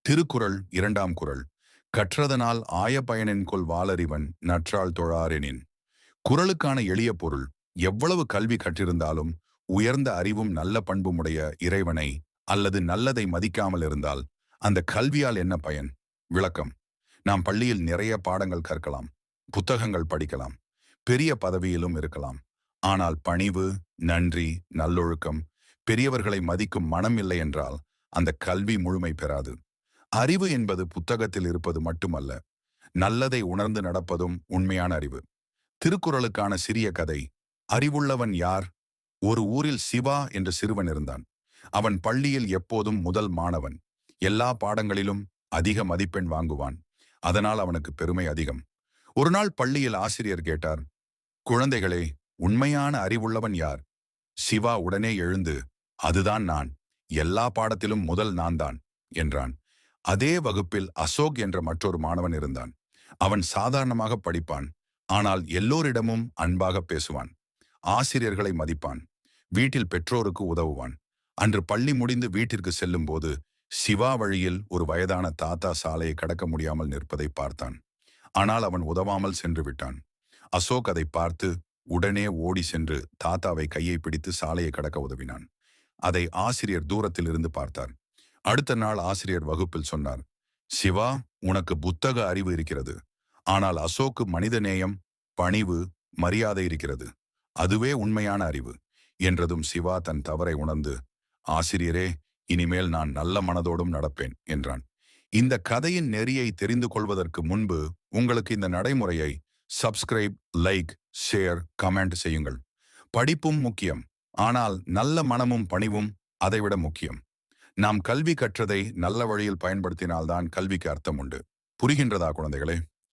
திருக்குறள் 2ஆம் குறள். கற்றதனால் ஆய பயனென்கொல் வாளறிவன் நற்றாள் தொழாரெனின். குறளுக்கான எளிய பொருள்: எவ்வளவு கல்வி கற்றிருந்தாலும் உயர்ந்த அறிவும் நல்ல பண்பும் உடைய இறைவனை அல்லது நல்லதை மதிக்காமல் இருந்தால் அந்த கல்வியால் என்ன பயன்? விளக்கம்: நாம் பள்ளியில் நிறைய பாடங்கள் கற்கலாம், புத்தகங்கள் படிக்கலாம், பெரிய பதவியிலும் இருக்கலாம். ஆனால் பணிவு, நன்றி, நல்லொழுக்கம், பெரியவர்களை மதிக்கும் மனம் இல்லை என்றால் அந்த கல்வி முழுமை பெறாது. அறிவு என்பது புத்தகத்தில் இருப்பது மட்டுமல்ல, நல்லதை உணர்ந்து நடப்பதும் உண்மையான அறிவு. திருக்குறளுக்கான சிறிய கதை. அறிவுள்ளவன் யார்? ஒரு ஊரில் சிவா என்ற சிறுவன் இருந்தான். அவன் பள்ளியில் எப்போதும் முதல் மாணவன். எல்லா பாடங்களிலும் அதிக மதிப்பெண் வாங்குவான். அதனால் அவனுக்கு பெருமை அதிகம். ஒரு நாள் பள்ளியில் ஆசிரியர் கேட்டார், குழந்தைகளே, உண்மையான அறிவுள்ளவன் யார்? சிவா உடனே எழுந்து, அதுதான் நான். எல்லா பாடத்திலும் முதல் நான் தான் என்றான். அதே வகுப்பில் அசோக் என்ற மற்றொரு மாணவன் இருந்தான். அவன் சாதாரணமாக படிப்பான், ஆனால் எல்லோரிடமும் அன்பாக பேசுவான். ஆசிரியர்களை மதிப்பான். வீட்டில் பெற்றோருக்கு உதவுவான். அன்று பள்ளி முடிந்து வீட்டிற்கு செல்லும் போது சிவா வழியில் ஒரு வயதான தாத்தா சாலையை கடக்க முடியாமல் நிற்பதை பார்த்தான். ஆனால் அவன் உதவாமல் சென்று விட்டான். அசோக் அதை பார்த்து உடனே ஓடி சென்று தாத்தாவை கையை பிடித்து சாலையை கடக்க உதவினான். அதை ஆசிரியர் தூரத்தில் இருந்து பார்த்தார். அடுத்த நாள் ஆசிரியர் வகுப்பில் சொன்னார், சிவா, உனக்கு புத்தக அறிவு இருக்கிறது, ஆனால் அசோக்கு மனித நேயம், பணிவு, மரியாதை இருக்கிறது. அதுவே உண்மையான அறிவு என்றதும் சிவா தன் தவறை உணர்ந்து, ஆசிரியரே, இனிமேல் நான் நல்ல மனதோடும் நடப்பேன் என்றான். இந்த கதையின் நெறியை தெரிந்து கொள்வதற்கு முன்பு உங்களுக்கு இந்த நடைமுறையை சப்ஸ்கிரைப், லைக், ஷேர், கமெண்ட் செய்யுங்கள். படிப்பும் முக்கியம், ஆனால் நல்ல மனமும் பணிவும் அதைவிட முக்கியம். நாம் கல்வி கற்றதை நல்ல வழியில் பயன்படுத்தினால்தான் கல்விக்கு அர்த்தம் உண்டு. புரிகின்றதா குழந்தைகளே?